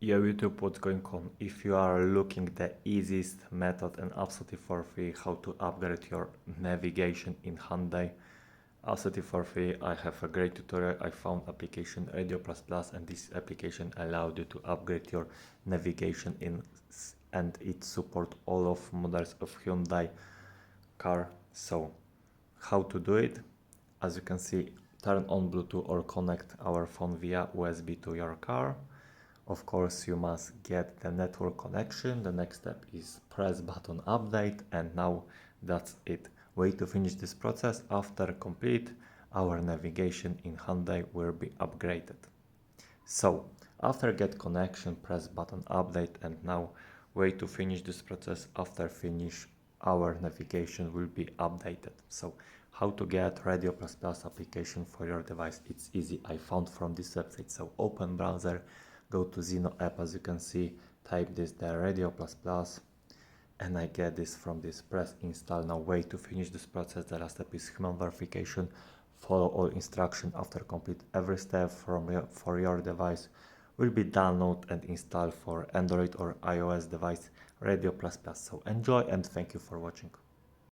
Yo YouTube, what's going on? If you are looking the easiest method and absolutely for free how to upgrade your navigation in Hyundai, absolutely for free, I have a great tutorial. I found application Radio Plus Plus, and this application allowed you to upgrade your navigation and it support all of models of Hyundai car. So how to do it? As you can see, turn on Bluetooth or connect our phone via USB to your car. Of course, you must get the network connection. The next step is press button update, and now that's it. Way to finish this process. After complete, our navigation in Hyundai will be upgraded. So after get connection, press button update, and now way to finish this process. After finish, our navigation will be updated. So how to get Radio Plus Plus application for your device? It's easy. I found from this website. So open browser, go to Zeno app. As you can see, type this the Radio Plus Plus, and I get this from this. Press install. Now way to finish this process. The last step is human verification. Follow all instructions. After complete every step for your device will be download and install for Android or iOS device Radio Plus Plus. So enjoy and thank you for watching.